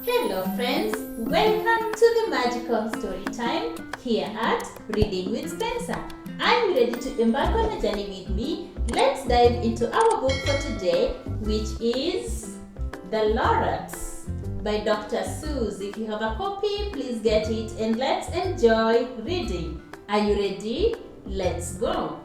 Hello friends, welcome to the magical story time here at Reading with Spencer. I'm ready to embark on a journey with me. Let's dive into our book for today, which is The Lorax by Dr. Seuss. If you have a copy, please get it and let's enjoy reading. Are you ready? Let's go.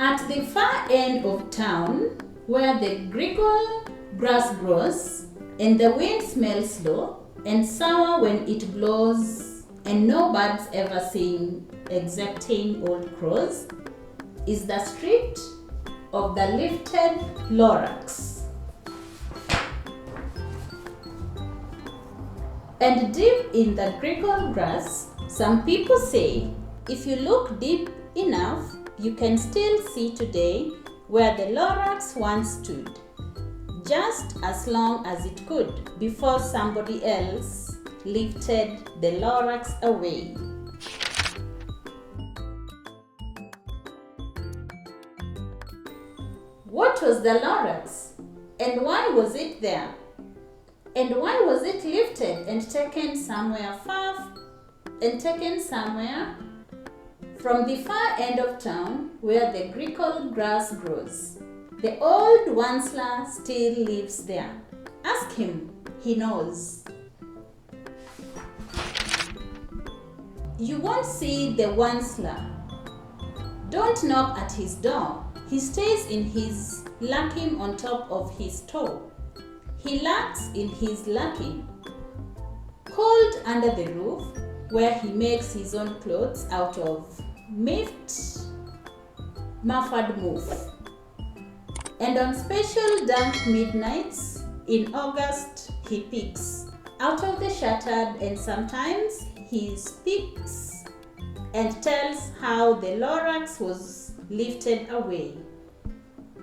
At the far end of town, where the grickle grass grows, and the wind smells slow and sour when it blows, and no birds ever sing excepting old crows, is the street of the lifted Lorax. And deep in the grickle grass, some people say, if you look deep enough, you can still see today where the Lorax once stood, just as long as it could before somebody else lifted the Lorax away. What was the Lorax, and why was it there? And why was it lifted and taken somewhere from the far end of town where the grickle grass grows? The old Once-ler still lives there. Ask him, he knows. You won't see the Once-ler. Don't knock at his door. He stays in his lacking on top of his toe. He lurks in his lacking, cold under the roof, where he makes his own clothes out of muffled moof. And on special damp midnights in August, he peeks out of the shattered, and sometimes he speaks and tells how the Lorax was lifted away.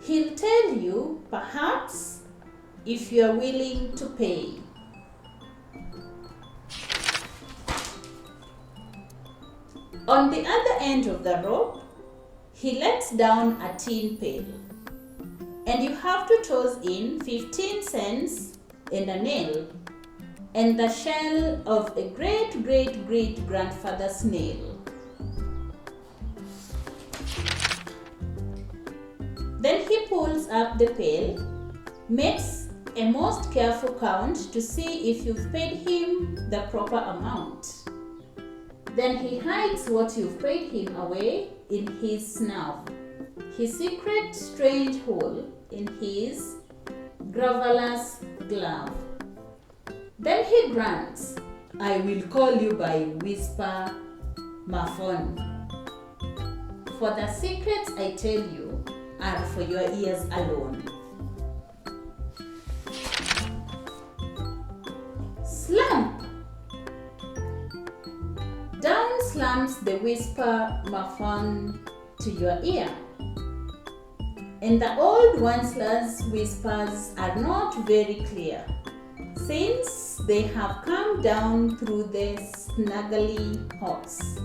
He'll tell you, perhaps, if you're willing to pay. On the other end of the rope, he lets down a tin pail, and you have to toss in 15 cents and a nail, and the shell of a great-great-great-grandfather snail. Then he pulls up the pail, makes a most careful count to see if you've paid him the proper amount. Then he hides what you've paid him away in his snout, his secret strange hole in his gravelous glove. Then he grunts, I will call you by whisper, my phone. For the secrets I tell you are for your ears alone. Slump! Down slumps the whisper muffin to your ear. And the old Once-ler's whispers are not very clear, since they have come down through the snuggly hops,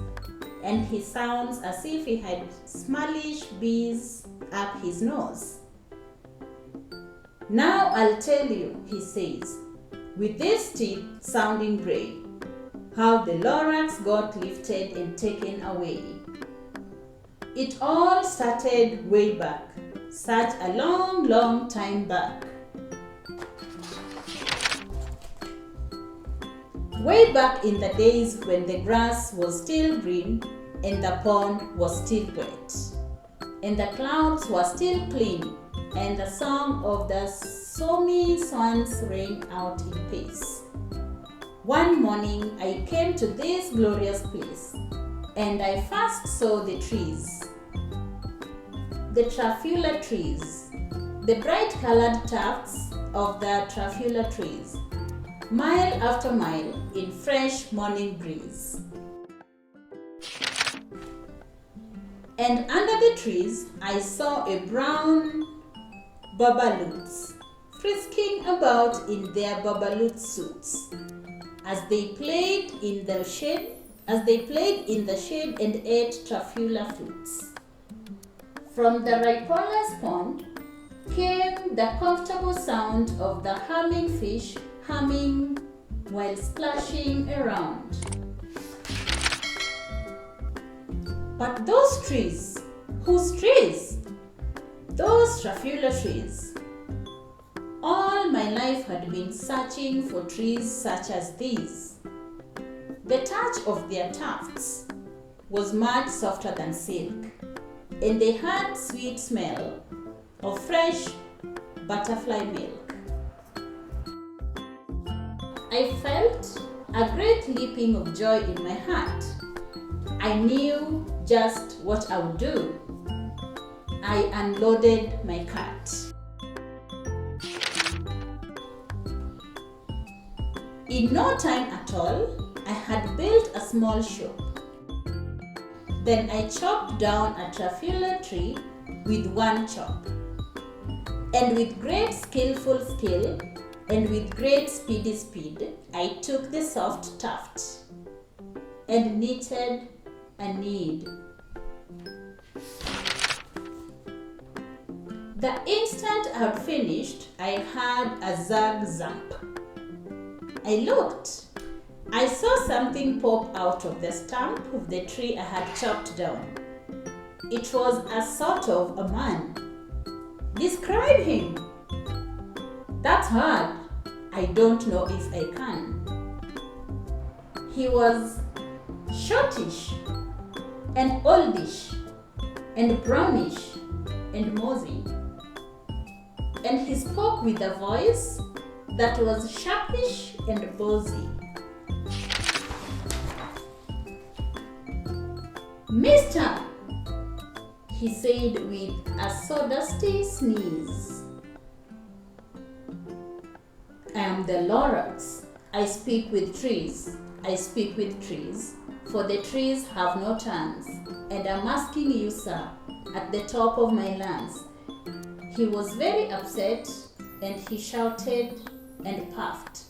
and he sounds as if he had smallish bees up his nose. Now I'll tell you, he says, with his teeth sounding grey, how the Lorax got lifted and taken away. It all started way back, such a long, long time back. Way back in the days when the grass was still green and the pond was still wet, and the clouds were still clean, and the song of the Somi swans rang out in peace. One morning I came to this glorious place, and I first saw the trees, the Truffula trees, the bright-colored tufts of the Truffula trees, mile after mile in fresh morning breeze. And under the trees I saw a brown babaloots frisking about in their babaloot suits, as they played in the shade and ate Truffula fruits. From the Ripola's pond came the comfortable sound of the humming fish humming while splashing around. But those trees, whose trees? Those Truffula trees. All my life had been searching for trees such as these. The touch of their tufts was much softer than silk, and they had sweet smell of fresh butterfly milk. I felt a great leaping of joy in my heart. I knew just what I would do. I unloaded my cart. In no time at all, I had built a small shop. Then I chopped down a Truffula tree with one chop. And with great skillful skill and with great speedy speed, I took the soft tuft and knitted a need. The instant I had finished, I had a zag zap. I looked. I saw something pop out of the stump of the tree I had chopped down. It was a sort of a man. Describe him. That's hard. I don't know if I can. He was shortish and oldish and brownish and mosey. And he spoke with a voice that was sharpish and bossy. Mister, he said with a sawdusty sneeze. I am the Lorax. I speak with trees. I speak with trees, for the trees have no tongues, and I'm asking you, sir, at the top of my lungs. He was very upset, and he shouted and puffed.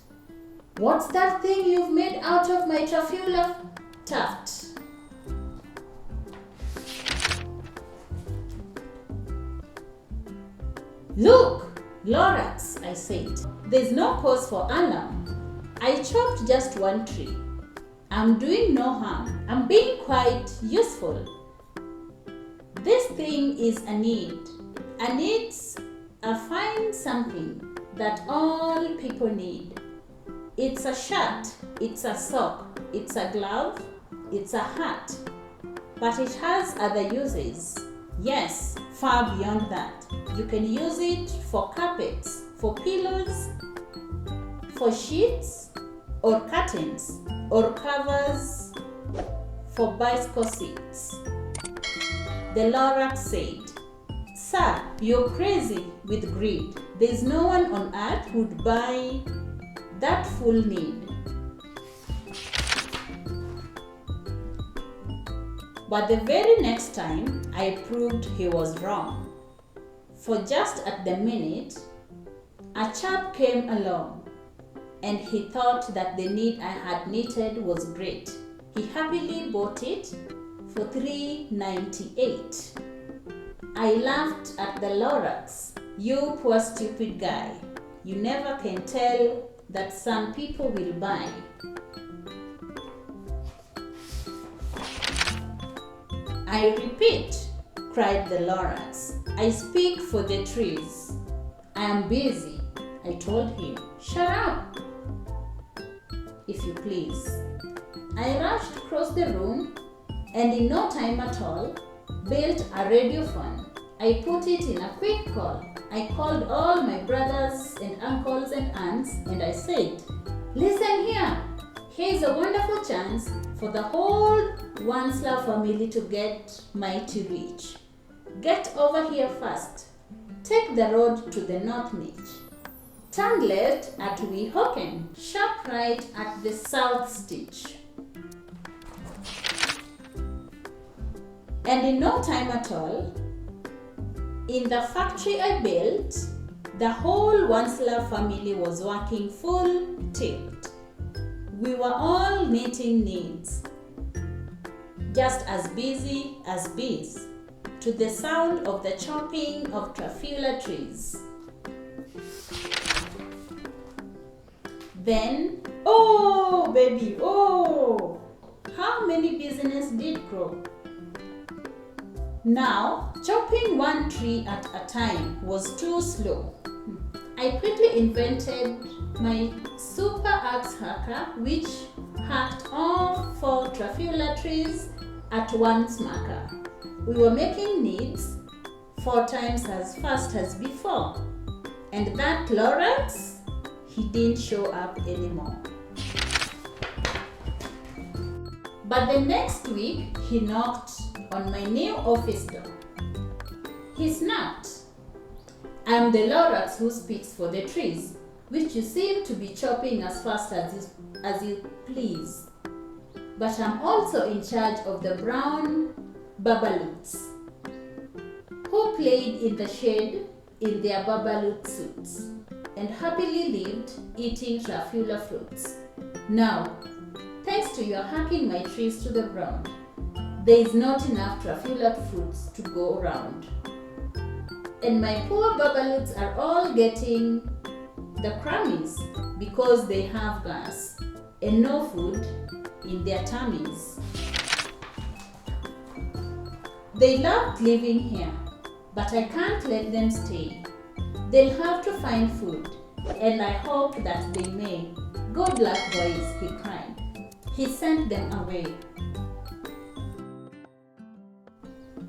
What's that thing you've made out of my Truffula tuft? Look, Lorax, I said. There's no cause for alarm. I chopped just one tree. I'm doing no harm. I'm being quite useful. This thing is a need. And it's a fine something that all people need. It's a shirt, it's a sock, it's a glove, it's a hat. But it has other uses. Yes, far beyond that. You can use it for carpets, for pillows, for sheets, or curtains, or covers for bicycle seats. The Lorax said, Sir, you're crazy with greed. There's no one on earth who'd buy that full need. But the very next time, I proved he was wrong. For just at the minute, a chap came along, and he thought that the need I had knitted was great. He happily bought it for $3.98. I laughed at the Lorax. You poor stupid guy. You never can tell that some people will buy. I repeat, cried the Lorax. I speak for the trees. I am busy, I told him. Shut up, if you please. I rushed across the room and in no time at all, built a radiophone. I put it in a quick call. I called all my brothers and uncles and aunts and I said, listen here, here's a wonderful chance for the whole Once-ler family to get mighty rich. Get over here first. Take the road to the north niche. Turn left at Weehawken, sharp right at the south stitch. And in no time at all, in the factory I built, the whole Once-ler family was working full tilt. We were all meeting needs, just as busy as bees. to the sound of the chopping of Truffula trees. Then, oh baby, oh! How many businesses did grow? Now, chopping one tree at a time was too slow. I quickly invented my super axe hacker, which hacked all 4 Truffula trees at one smacker. We were making needs 4 times as fast as before. And that Lorax, he didn't show up anymore. But the next week, he knocked on my new office door. He snapped. I'm the Lorax who speaks for the trees, which you seem to be chopping as fast as you please. But I'm also in charge of the brown babaloots, who played in the shade in their babaloot suits and happily lived eating Truffula fruits. Now, thanks to your hacking my trees to the ground, there is not enough Truffula fruits to go around. And my poor babaloots are all getting the crummies because they have gas and no food in their tummies. They loved living here, but I can't let them stay. They'll have to find food, and I hope that they may. Good luck, boys, he cried. He sent them away.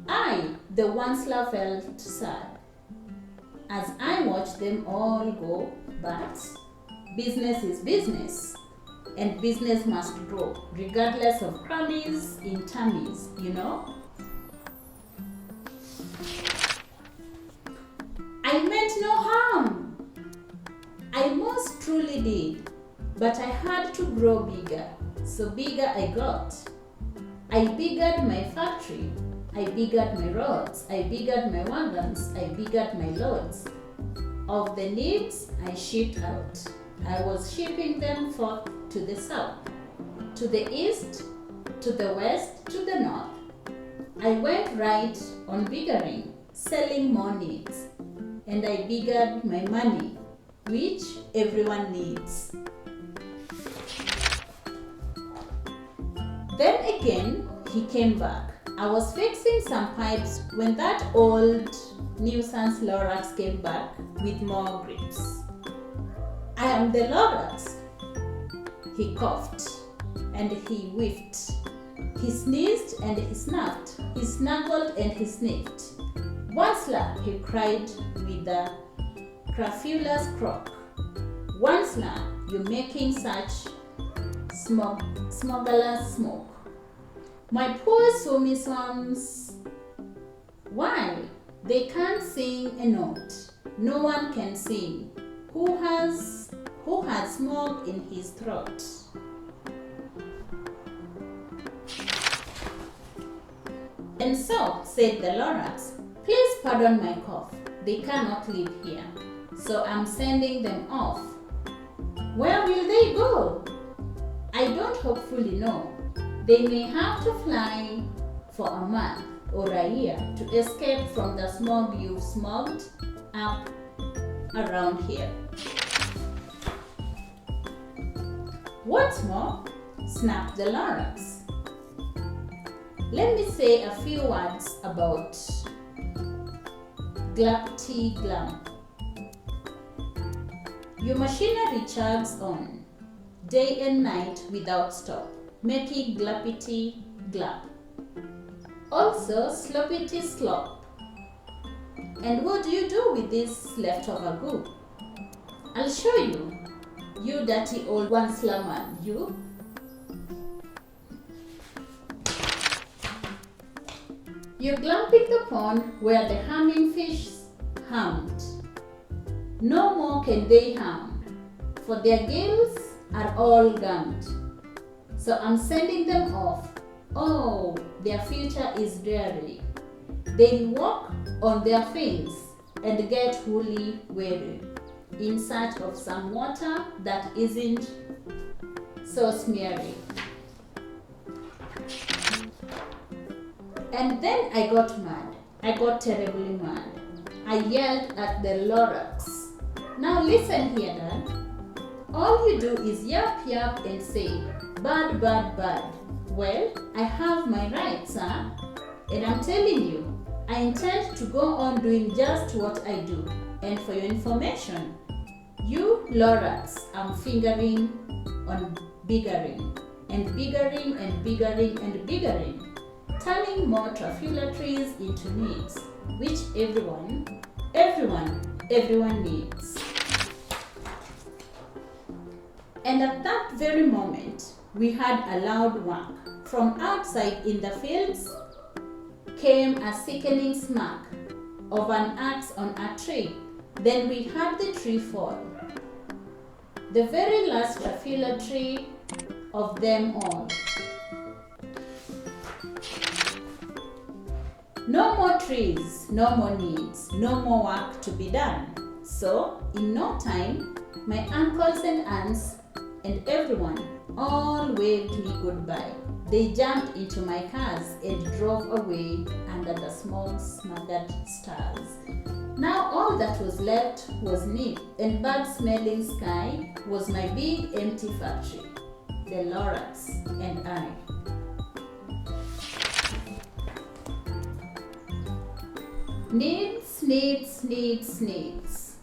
I, the Once-ler, felt sad as I watched them all go, but business is business, and business must grow, regardless of crummies in tummies, you know? I meant no harm. I most truly did, but I had to grow bigger, so bigger I got. I biggered my factory. I biggered my roads, I biggered my wagons, I biggered my loads. Of the needs I shipped out, I was shipping them forth to the south, to the east, to the west, to the north. I went right on biggering, selling more needs, and I biggered my money, which everyone needs. Then again, he came back. I was fixing some pipes when that old nuisance Lorax came back with more grips. I am the Lorax. He coughed and he whiffed. He sneezed and he snuffed. He snuggled and he sniffed. Once-ler, he cried with a Truffula's croak. Once-ler, you're making such smuggler's smoke. My poor Seuss, why? They can't sing a note. No one can sing. Who has smoke in his throat? And so, said the Lorax, please pardon my cough. They cannot live here, so I'm sending them off. Where will they go? I don't hopefully know. They may have to fly for a month or a year to escape from the smog you've smogged up around here. What's more? Snapped the Lorax. Let me say a few words about glap-glum. Your machinery chugs on, day and night without stop, making glappity glap. Also sloppity slop. And what do you do with this leftover goo? I'll show you, you dirty old Once-ler man, you. You're glumping the pond where the humming fish hummed. No more can they hum, for their gills are all gummed. So I'm sending them off. Oh, their future is dreary. They'll walk on their fins and get woolly weary in search of some water that isn't so smeary. And then I got mad. I got terribly mad. I yelled at the Lorax. Now listen here, Dad. All you do is yap yap and say, bad, bad, bad. Well, I have my rights, huh? And I'm telling you, I intend to go on doing just what I do. And for your information, you Lorax, I'm fingering on biggering and biggering and biggering and biggering, turning more Truffula trees into needs, which everyone needs. And at that very moment, we had a loud whack. From outside in the fields came a sickening smack of an axe on a tree. Then we had the tree fall. The very last Truffula tree of them all. No more trees, no more needs, no more work to be done. So, in no time, my uncles and aunts and everyone all waved me goodbye. They jumped into my cars and drove away under the small smothered stars. Now all that was left was neat and bad-smelling sky was my big empty factory, the Lorax and I. Needs, needs, needs, needs.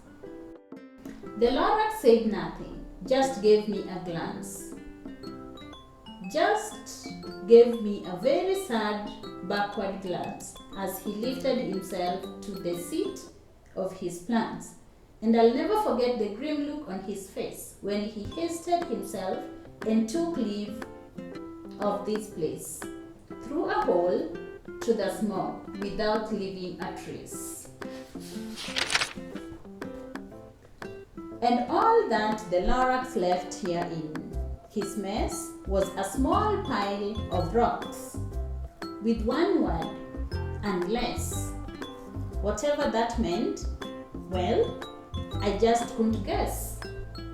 The Lorax said nothing, just gave me a glance. Just gave me a very sad backward glance as he lifted himself to the seat of his plants. And I'll never forget the grim look on his face when he hoisted himself and took leave of this place through a hole to the smoke without leaving a trace. And all that the Lorax left here in his mess was a small pile of rocks with one word, unless. Whatever that meant, well, I just couldn't guess.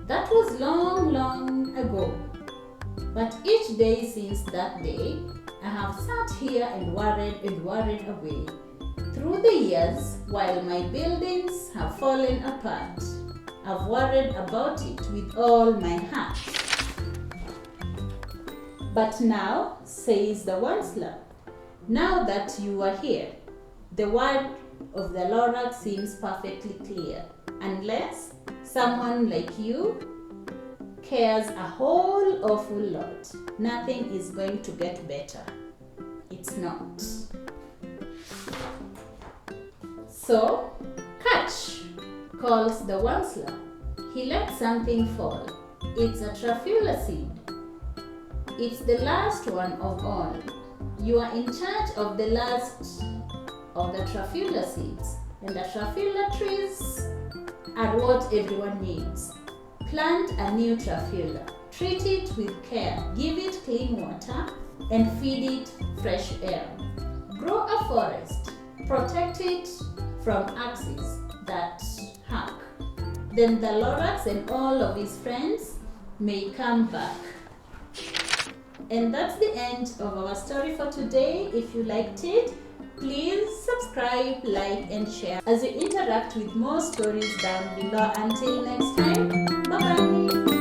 That was long, long ago. But each day since that day, I have sat here and worried away. Through the years, while my buildings have fallen apart, I've worried about it with all my heart. But now, says the Once-ler, now that you are here, the word of the Lorax seems perfectly clear. Unless someone like you cares a whole awful lot, nothing is going to get better. It's not. So, catch, calls the Once-ler. He let something fall. It's a Truffula seed. It's the last one of all. You are in charge of the last of the Truffula seeds. And the Truffula trees are what everyone needs. Plant a new Truffula. Treat it with care. Give it clean water and feed it fresh air. Grow a forest. Protect it from axes that hack. Then the Lorax and all of his friends may come back. And that's the end of our story for today. If you liked it, please subscribe, like, and share as you interact with more stories down below. Until next time, bye-bye.